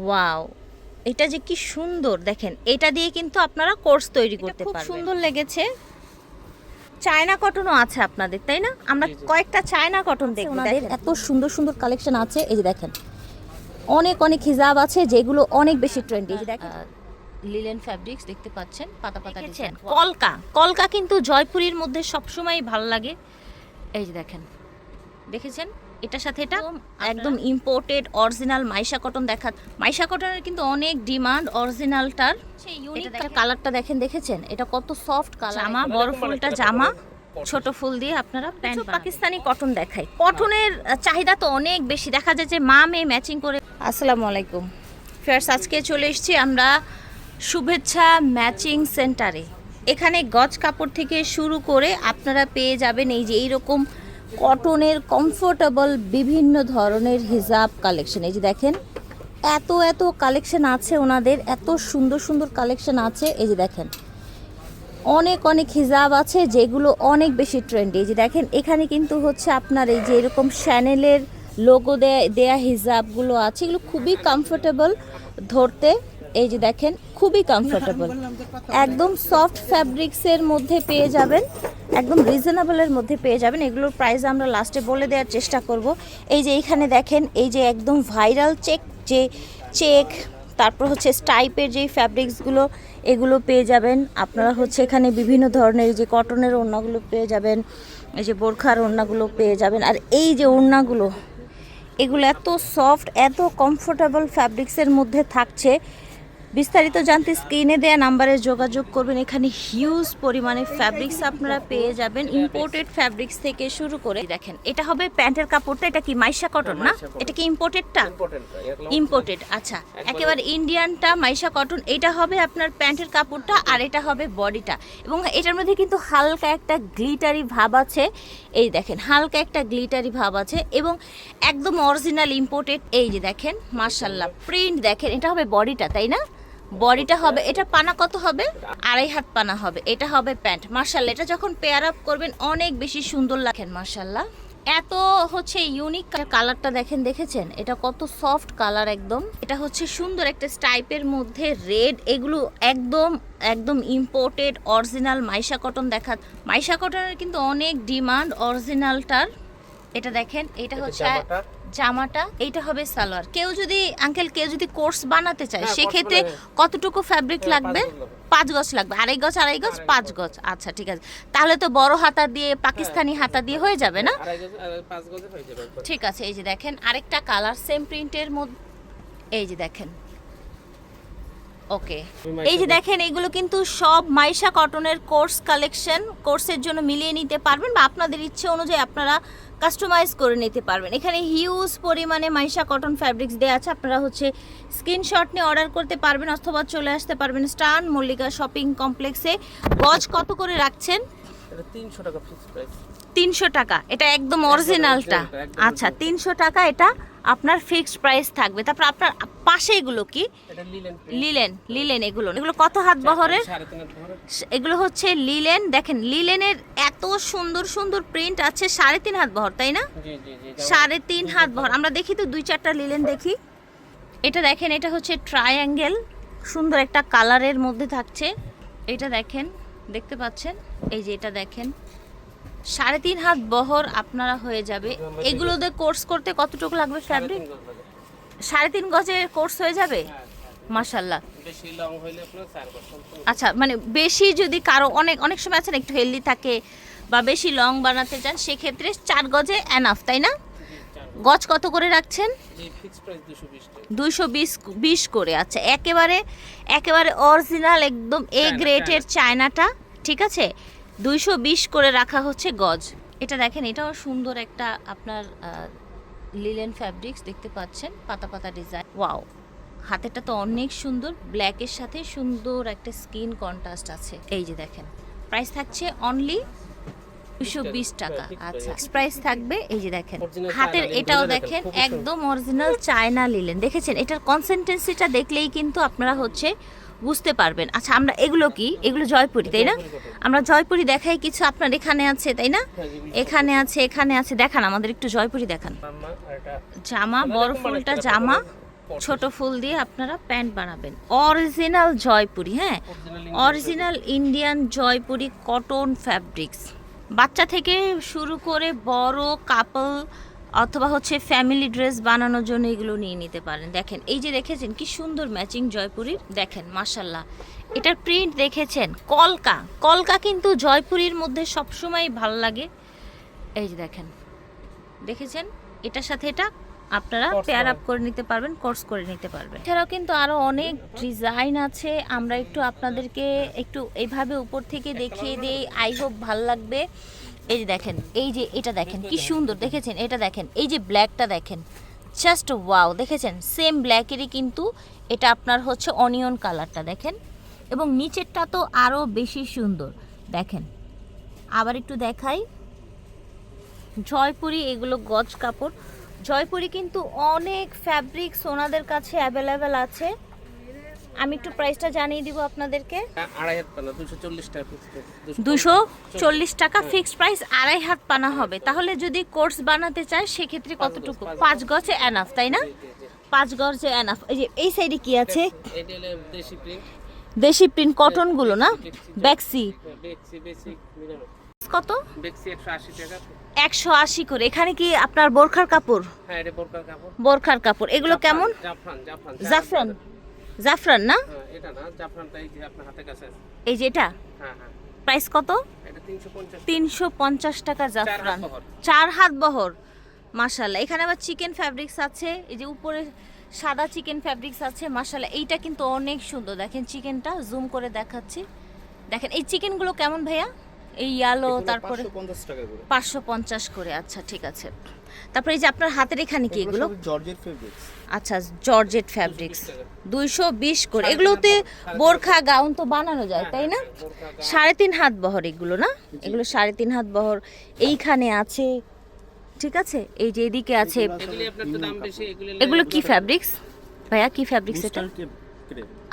Wow, এটা যে কি সুন্দর দেখেন, এটা দিয়ে কিন্তু আপনারা কোর্স তৈরি করতে পারবেন। খুব সুন্দর লেগেছে। চায়না কটনও আছে আপনাদের, তাই না? আমরা কয়েকটা চায়না কটন দেখব। ওনাদের এত সুন্দর সুন্দর কালেকশন আছে। এই যে দেখেন, অনেক অনেক হিজাব আছে যেগুলো অনেক বেশি ট্রেন্ডি। এই যে দেখেন লিলেন ফ্যাব্রিক্স দেখতে পাচ্ছেন, পাতা পাতা ডিজাইন। কলকা, কলকা কিন্তু জয়পুরীর মধ্যে সবসময় ভালো লাগে। এই যে দেখেন, দেখেছেন এটার সাথে এটা একদম imported original Maisha cotton. Maisha কটনের কিন্তু অনেক ডিমান্ড অরিজিনালটার। সেই ইউনিক কালারটা দেখেন, দেখেছেন এটা কত সফট কালার। জামা বড় ফুলটা জামা, ছোট ফুল দিয়ে আপনারা প্যান্ট। পাকিস্তানি কটন দেখাই। কটনের চাহিদা তো অনেক বেশি, দেখা যায় যে মা মেয়ে ম্যাচিং করে। আসসালামু আলাইকুম ফ্রেন্ডস, আজকে চলে এসেছি আমরা শুভেচ্ছা ম্যাচিং সেন্টারে। এখানে গজ কাপড় থেকে শুরু করে আপনারা পেয়ে যাবেন এই যে এইরকম কটনের কমফোর্টেবল বিভিন্ন ধরনের হিজাব কালেকশন। এই যে দেখেন এত এত কালেকশন আছে ওনাদের, এত সুন্দর সুন্দর কালেকশন আছে। এই যে দেখেন অনেক অনেক হিজাব আছে যেগুলো অনেক বেশি ট্রেন্ডি। এই যে দেখেন এখানে কিন্তু হচ্ছে আপনার এই যে এরকম শ্যানেলের লোগো দেয়া হিজাবগুলো আছে, এগুলো খুবই কমফোর্টেবল ধরতে। এই যে দেখেন খুবই কমফোর্টেবল, একদম সফট ফ্যাব্রিক্সের মধ্যে পেয়ে যাবেন, একদম রিজনেবলের মধ্যে পেয়ে যাবেন। এগুলোর প্রাইস আমরা লাস্টে বলে দেওয়ার চেষ্টা করব। এই যে এইখানে দেখেন এই যে একদম ভাইরাল চেক, তারপর হচ্ছে স্টাইপের যেই ফ্যাব্রিক্সগুলো এগুলো পেয়ে যাবেন আপনারা। হচ্ছে এখানে বিভিন্ন ধরনের যে কটনের ওড়নাগুলো পেয়ে যাবেন, এই যে বোরখার ওড়নাগুলো পেয়ে যাবেন। আর এই যে ওড়নাগুলো, এগুলো এত সফট এত কমফোর্টেবল ফ্যাব্রিক্সের মধ্যে থাকছে। বিস্তারিত জানতে স্ক্রিনে দেয়া নাম্বারে যোগাযোগ করবেন। এখানে হিউজ পরিমাণে ফ্যাব্রিক্স আপনারা পেয়ে যাবেন, ইম্পোর্টেড ফ্যাব্রিক্স থেকে শুরু করে। দেখেন এটা হবে প্যান্টের কাপড়টা, এটা কি মাইশা কটন না? এটা কি ইম্পোর্টেডটা? ইম্পোর্টেড, আচ্ছা। একেবারে ইন্ডিয়ানটা মাইশা কটন, এটা হবে আপনার প্যান্টের কাপড়টা, আর এটা হবে বডিটা। এবং এটার মধ্যে কিন্তু হালকা একটা গ্লিটারি ভাব আছে। এই দেখেন হালকা একটা গ্লিটারি ভাব আছে এবং একদম অরিজিনাল ইম্পোর্টেড। এই যে দেখেন মাশাআল্লাহ প্রিন্ট দেখেন, এটা হবে বডিটা, তাই না? বডিটা হবে, এটা পানা কত হবে? 2.5 হাত পানা হবে। এটা হবে প্যান্ট। মাশাআল্লাহ এটা যখন পেয়ার আপ করবেন অনেক বেশি সুন্দর লাগেন। মাশাআল্লাহ এত হচ্ছে ইউনিক কালারটা দেখেন, দেখেছেন এটা কত সফট কালার একদম। এটা হচ্ছে সুন্দর একটা স্টাইপের মধ্যে রেড। এগুলো একদম একদম imported original Maisha cotton. Maisha কটনের কিন্তু অনেক ডিমান্ড অরিজিনালটার। এটা দেখেন এটা হচ্ছে জামাটা, এইটা হবে সালোয়ার। কেউ যদি কোর্স বানাতে চায় সেক্ষেত্রে কতটুকু ফ্যাব্রিক লাগবে? 5 গজ লাগবে। 2.5 গজ 2.5 গজ 5 গজ। আচ্ছা ঠিক আছে, তাহলে তো বড় হাতা দিয়ে পাকিস্তানি হাতা দিয়ে হয়ে যাবে না? 5 গজে হয়ে যাবে। ঠিক আছে, এই যে দেখেন আরেকটা কালার সেম প্রিন্টের মধ্যে। এই যে দেখেন ওকে, এই যে দেখেন এগুলো কিন্তু সব মাইশা কটনের কোর্স কালেকশন। কোর্সের জন্য মিলিয়ে নিতে পারবেন বা আপনাদের ইচ্ছে অনুযায়ী আপনারা কাস্টমাইজ করে নিতে পারবেন। এখানে হিউজ পরিমাণে মাইশা কটন ফ্যাব্রিক্স দেওয়া আছে। আপনারা হচ্ছে স্ক্রিনশট নিয়ে অর্ডার করতে পারবেন অথবা চলে আসতে পারবেন স্টান মল্লিকা শপিং কমপ্লেক্সে। গজ কত করে রাখছেন? 300 টাকা ফিক্সড প্রাইস। 300 টাকা, এটা একদম অরিজিনালটা। আচ্ছা 300 টাকা এটা আপনার ফিক্সড প্রাইস থাকবে। তারপর আপনার পাশে এগুলো কি? এটা লিলেন এগুলো কত হাত বহরের? এগুলো হচ্ছে লিলেন। দেখেন লিলেনের এত সুন্দর সুন্দর প্রিন্ট আছে। 3.5 হাত বহর, তাই না? জি জি জি, 3.5 হাত বহর। আমরা দেখি তো 2-4টা লিলেন দেখি। এটা দেখেন এটা হচ্ছে ট্রায়াঙ্গেল, সুন্দর একটা কালারের মধ্যে থাকছে। এটা দেখেন, দেখতে পাচ্ছেন এই যে এটা দেখেন 3.5 হাত বহর আপনারা হয়ে যাবে। এগুলোতে কোর্স করতে কতটুকু লাগবে ফ্যাব্রিক? 3.5 গজের কোর্স হয়ে যাবে। মাশাআল্লাহ বেশি লং হইলে আপনার 4 গজ। আচ্ছা মানে বেশি যদি কারো অনেক সময় আছে না একটু হেলদি থাকে বা বেশি লং বানাতে চান সেক্ষেত্রে 4 গজে এনাফ, তাই না? গজ কত করে রাখছেন? জি ফিক্সড প্রাইস 220 টাকা। 220 করে। আচ্ছা একেবারে অরিজিনাল একদম এ গ্রেডের চায়নাটা, ঠিক আছে? 220 করে রাখা হচ্ছে গজ। এটা দেখেন এটাও সুন্দর একটা আপনার লিলেন ফ্যাব্রিক্স দেখতে পাচ্ছেন, পাতা পাতা ডিজাইন। ওয়াও, হাতেরটা তো অনেক সুন্দর, ব্ল্যাকের সাথে সুন্দর একটা স্কিন কন্ট্রাস্ট আছে। এই যে দেখেন প্রাইস থাকছে অনলি 220 টাকা। আচ্ছা প্রাইস থাকবে। এই যে দেখেন হাতের এটাও দেখেন একদম অরিজিনাল চায়না লিলেন। দেখেছেন এটার কনসিস্টেন্সিটা দেখলেই কিন্তু আপনারা হচ্ছে বুঝতে পারবেন। আচ্ছা আমরা এগুলো কি? এগুলো জয়পুরি, তাই না? আমরা জয়পুরি দেখাই কিছু। আপনার এখানে আছে, তাই না? এখানে আছে দেখান আমাদের একটু জয়পুরি দেখান। জামা বড় ফুলটা জামা, ছোট ফুল দিয়ে আপনারা প্যান্ট বানাবেন। অরিজিনাল জয়পুরি, হ্যাঁ, original Indian Jaipuri cotton fabrics. বাচ্চা থেকে শুরু করে বড় কাপল অথবা হচ্ছে ফ্যামিলি ড্রেস বানানোর জন্য এগুলো নিয়ে নিতে পারেন। দেখেন এই যে দেখেছেন কি সুন্দর ম্যাচিং জয়পুরির, দেখেন মাশাল্লাহ। এটার প্রিন্ট দেখেছেন, কলকা কলকা কিন্তু জয়পুরির মধ্যে সবসময় ভালো লাগে। এই যে দেখেন, দেখেছেন, এটার সাথে এটা আপনারা পেয়ার আপ করে নিতে পারবেন, কোর্স করে নিতে পারবেন। এছাড়াও কিন্তু আরো অনেক ডিজাইন আছে, আমরা একটু আপনাদেরকে একটু এইভাবে উপর থেকে দেখিয়ে দিই, আই হোপ ভালো লাগবে। এই যে দেখেন, এই যে এটা দেখেন কি সুন্দর, দেখেছেন, এটা দেখেন, এই যে ব্ল্যাকটা দেখেন, জাস্ট ওয়াও, দেখেছেন, সেম ব্ল্যাকেরই কিন্তু এটা আপনার হচ্ছে অনিয়ন কালারটা দেখেন, এবং নিচেরটা তো আরো বেশি সুন্দর দেখেন। আবার একটু দেখাই, জয়পুরি এগুলো গজ কাপড়। জয়পুরি কিন্তু অনেক ফ্যাব্রিক্স ওনাদের কাছে অ্যাভেলেবেল আছে। আমি একটু প্রাইসটা জানিয়ে দিব আপনাদেরকে। 2.5 হাত পানা 240 টাকা ফিক্স প্রাইস। 240 টাকা ফিক্সড প্রাইস, 2.5 হাত পানা হবে। তাহলে যদি কোর্স বানাতে চায় সেক্ষেত্রে কতটুকু? 5 গজে এনাফ, তাই না? 5 গজে এনাফ। এই যে এই সাইডে কি আছে? এটা হলো দেশি প্রিন্ট, দেশি প্রিন্ট কটন গুলো না, বেক্সি। বেসিক মিলানো কত? বেক্সি 180 টাকা। 180 করে। এখানে কি আপনার বোরখার কাপড়? হ্যাঁ, এটা বোরকার কাপড়। বোরখার কাপড় এগুলো কেমন? জাফরান জাফরান, জাফরান না, হ্যাঁ, এটা না, জাফরানটা এই যে আপনার হাতের কাছে আছে। এই যে এটা হ্যাঁ হ্যাঁ, প্রাইস কত? এটা 350 350 টাকা জাফরান, 4 হাত বহর। 4 হাত বহর। মাশাআল্লাহ। এখানে আবার চিকেন ফ্যাব্রিক্স আছে, এই যে উপরে সাদা চিকেন ফ্যাব্রিক্স আছে। মাশাআল্লাহ, এইটা কিন্তু অনেক সুন্দর। দেখেন চিকেনটা জুম করে দেখাচ্ছি, দেখেন এই চিকেনগুলো কেমন ভাইয়া? এই ইয়েলো, তারপরে 550 টাকা করে। 550 করে। আচ্ছা ঠিক আছে। তারপরে এই যে আপনার হাতের এখানে কি এগুলো? Georgette fabrics. আচ্ছা, জর্জেট ফ্যাব্রিক্স 220 করে। এগুলোতে বোরখা গাউন তো বানানো যায়, তাই না? 3.5 হাত বহর এগুলো না, এগুলো 3.5 হাত বহর। এইখানে আছে, ঠিক আছে, এই যে এদিকে আছে। এগুলি আপনার তো দাম বেশি। এগুলো কি ফ্যাব্রিক্স ভাইয়া? কি ফ্যাব্রিক্স এটা?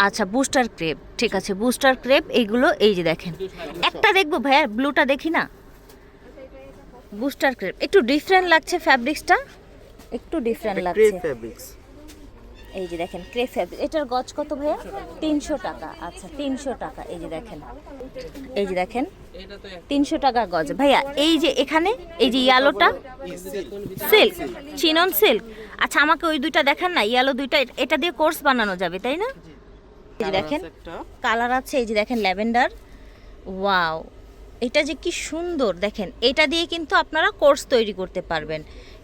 আচ্ছা, বুস্টার ক্রেপ। ঠিক আছে, বুস্টার ক্রেপ এইগুলো। এই যে দেখেন, একটা দেখবো ভাইয়া, ব্লুটা দেখি না। বুস্টার ক্রেপ একটু ডিফারেন্ট লাগছে, ফ্যাব্রিক্সটা একটু ডিফারেন্ট লাগছে। ফেব্রিক্স। এই যে দেখেন ক্রেপ ফ্যাব্রিক। এটার গজ কত ভাইয়া? 300 টাকা। আচ্ছা 300 টাকা। এই যে দেখেন, এই যে দেখেন, এটা তো 300 টাকা গজ ভাইয়া। এই যে এখানে এই যে ইয়েলোটা সিল্ক, চিনন সিল্ক। আচ্ছা আমাকে ওই দুইটা দেখান না, ইয়েলো দুইটা, এটা দিয়ে কোর্স বানানো যাবে, তাই না? এই যে দেখেন কালার আছে, এই যে দেখেন ল্যাভেন্ডার। ওয়াও, এটা যে কি সুন্দর, দেখেন এটা দিয়ে কিন্তু আপনারা কোর্স তৈরি করতে পারবেন।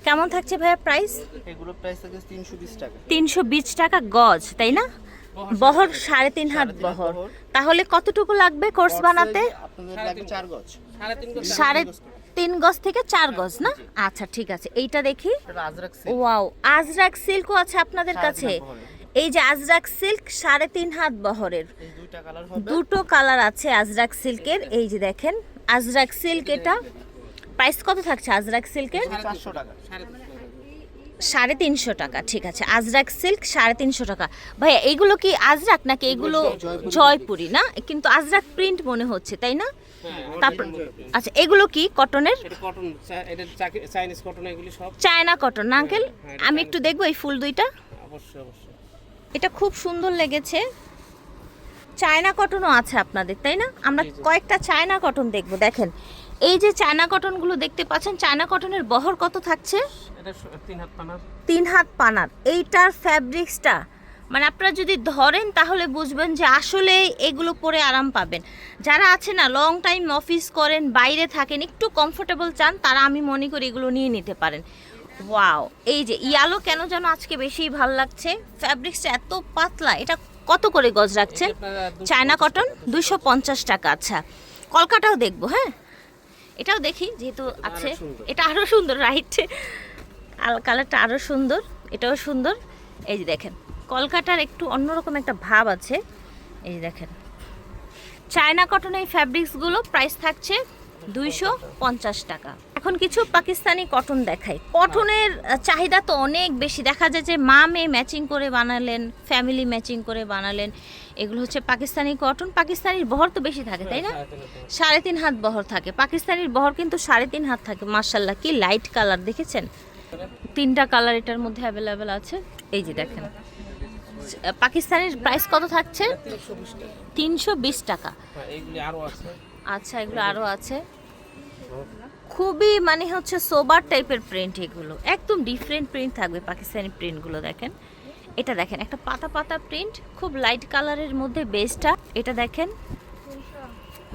কেমন থাকছে ভাইয়া প্রাইস? এগুলো প্রাইস থাকে 320 টাকা। 320 টাকা গজ, তাই না? বহর 3.5 হাত বহর। তাহলে কতটুকু লাগবে কোর্স বানাতে? আপনাদের লাগবে 4 গজ। 3.5 3.5 গজ থেকে 4 গজ না? আচ্ছা ঠিক আছে, এইটা দেখি। এটা আজরাক ওয়াও, আজরাক সিল্কও আছে আপনাদের কাছে। এই যে আজরাক সিল্ক 3.5 হাত বহরের, এই দুইটা কালার হবে। দুটো কালার আছে আজরাক সিল্কের। এই যে দেখেন আজরাক সিল্ক, এটা প্রাইস কত থাকছে আজরাক সিল্কের? 400 টাকা। 350 টাকা। ঠিক আছে, আজরাক সিল্ক 350 টাকা। ভাইয়া এইগুলো কি আজরাক নাকি এগুলো জয়পুরি না? কিন্তু আজরাক প্রিন্ট মনে হচ্ছে, তাই না? তারপর আচ্ছা এগুলো কি কটনের? এটা কটন, এটা চাইনিজ কটন, এগুলি সব চায়না কটন না আঙ্কেল? আমি একটু দেখবো এই ফুল দুইটা। অবশ্যই অবশ্যই। এটা খুব সুন্দর লেগেছে। চায়না কটনও আছে আপনাদের, তাই না? আমরা কয়েকটা চায়না কটন দেখব। দেখেন এই যে চায়না কটনগুলো দেখতে পাচ্ছেন, চায়না কটনের বহর কত থাকছে? এটা 3 হাত পানা। 3 হাত পানার। এইটার ফ্যাব্রিক্সটা মানে আপনারা যদি ধরেন তাহলে বুঝবেন যে আসলে এগুলো পরে আরাম পাবেন। যারা আছে না লং টাইম অফিস করেন, বাইরে থাকেন, একটু কমফোর্টেবল চান, তারা আমি মনে করি এগুলো নিয়ে নিতে পারেন। ওয়াও, এই যে ইয়েলো কেন যেন আজকে বেশি ভালো লাগছে, ফ্যাব্রিক্সটা এত পাতলা। এটা কত করে গজ রাখছে? চায়না কটন 250 টাকা। আচ্ছা কলকাটাও দেখবো, হ্যাঁ এটাও দেখি যেহেতু আছে। এটা আরো সুন্দর, রাইট, কালারটা আরো সুন্দর, এটাও সুন্দর। এই যে দেখেন কলকাতার একটু অন্যরকম একটা ভাব আছে। এই যে দেখেন চায়না কটন এই ফ্যাব্রিক্সগুলো প্রাইস থাকছে 250 টাকা। এখন কিছু পাকিস্তানি কটন দেখাই। কটনের চাহিদা তো অনেক বেশি, দেখা যায় যে মা মেয়ে ম্যাচিং করে বানালেন, ফ্যামিলি ম্যাচিং করে বানালেন। এগুলো হচ্ছে পাকিস্তানি কটন। পাকিস্তানির বহর তো বেশি থাকে, তাই না? 3.5 হাত বহর থাকে। পাকিস্তানির বহর কিন্তু 3.5 হাত থাকে। মাশাআল্লাহ, কি লাইট কালার দেখেছেন? 3টা কালার এটার মধ্যে অ্যাভেলেবেল আছে। এই যে দেখেন পাকিস্তানের প্রাইস কত থাকছে? 320 টাকা। 320 টাকা। হ্যাঁ, এইগুলি আরো আছে। আচ্ছা, এগুলো আরও আছে। খুবই মানে হচ্ছে সোবার টাইপের প্রিন্ট, এগুলো একদম ডিফারেন্ট প্রিন্ট থাকবে পাকিস্তানি প্রিন্টগুলো। দেখেন এটা, দেখেন একটা পাতা পাতা প্রিন্ট, খুব লাইট কালারের মধ্যে বেসটা। এটা দেখেন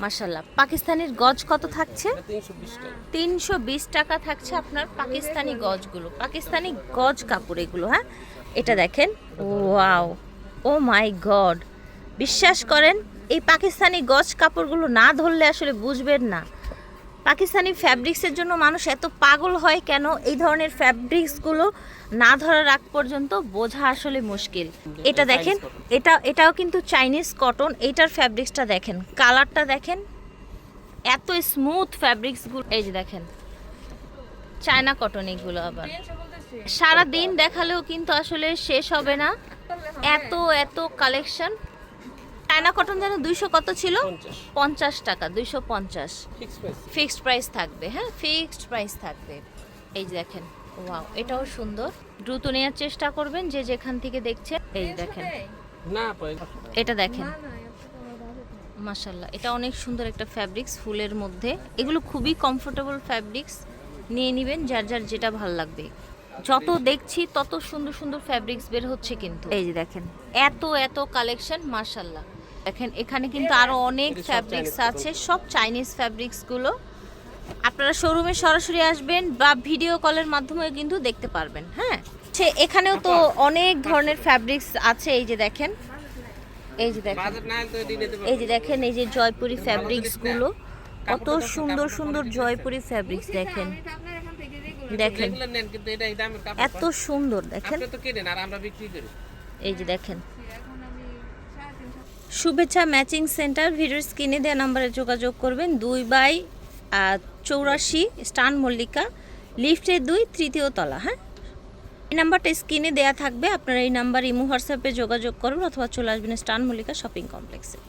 মাশাআল্লাহ। পাকিস্তানের গজ কত থাকছে? 320 টাকা। 320 টাকা থাকছে আপনার পাকিস্তানি গজগুলো, পাকিস্তানি গজ কাপড় এগুলো। হ্যাঁ, এটা দেখেন, ওয়াও, ও মাই গড, বিশ্বাস করেন এই পাকিস্তানি গজ কাপড়গুলো না ধরলে আসলে বুঝবেন না পাকিস্তানি ফ্যাব্রিক্সের জন্য মানুষ এত পাগল হয় কেন। এই ধরনের ফ্যাব্রিক্সগুলো না ধরার আগ পর্যন্ত বোঝা আসলে মুশকিল। এটা দেখেন, এটাও কিন্তু চাইনিজ কটন। এইটার ফ্যাব্রিক্সটা দেখেন, কালারটা দেখেন, এত স্মুথ ফ্যাব্রিক্সগুলো। এই যে দেখেন চায়না কটন, এগুলো আবার সারা দিন দেখালেও কিন্তু আসলে শেষ হবে না, এত এত কালেকশন। চায়না কটন যেন 200 কত ছিল? 50 টাকা, 250 ফিক্স প্রাইস। ফিক্সড প্রাইস থাকবে। হ্যাঁ, ফিক্সড প্রাইস থাকবে। এই যে দেখেন, ওয়াও, এটাও সুন্দর। দ্রুত নেওয়ার চেষ্টা করবেন যে যেখান থেকে দেখছেন। এই যে দেখেন, না পাই। এটা দেখেন মাশাআল্লাহ, এটা অনেক সুন্দর একটা ফ্যাব্রিক্স ফুলের মধ্যে। এগুলো খুবই কমফোর্টেবল ফ্যাব্রিক্স, নিয়ে নেবেন যার যার যেটা ভালো লাগবে। যত দেখছি তত সুন্দর সুন্দর ফ্যাব্রিক্স বের হচ্ছে কিন্তু। এই যে দেখেন এত এত কালেকশন মাশাআল্লাহ। দেখেন এখানে কিন্তু আরো অনেক ফ্যাব্রিক্স আছে, সব চাইনিজ ফ্যাব্রিক্সগুলো। আপনারা শোরুমে সরাসরি আসবেন বা ভিডিও কলের মাধ্যমে কিন্তু দেখতে পারবেন। হ্যাঁ, এখানেও তো অনেক ধরনের ফ্যাব্রিক্স আছে। এই যে দেখেন, এই যে দেখেন, বাজার না তো দিনে দেব। এই যে দেখেন, এই যে জয়পুরি ফ্যাব্রিক্সগুলো, কত সুন্দর সুন্দর জয়পুরি ফ্যাব্রিক্স। দেখেন দেখেন রেগুলার নেন কিন্তু এটা এই দামের কাপড়। এত সুন্দর। দেখেন আপনি তো কিনেন আর আমরা বিক্রি করি। এই যে দেখেন, শুভেচ্ছা ম্যাচিং সেন্টার। ভিডিওর স্ক্রিনে দেওয়া নাম্বারে যোগাযোগ করবেন। 2/84 স্টান মল্লিকা, লিফটে 2, 3য় তলা। হ্যাঁ, এই নাম্বারটা স্ক্রিনে দেওয়া থাকবে। আপনারা এই নাম্বার ইমো হোয়াটসঅ্যাপে যোগাযোগ করুন অথবা চলে আসবেন স্টান মল্লিকা শপিং কমপ্লেক্সে।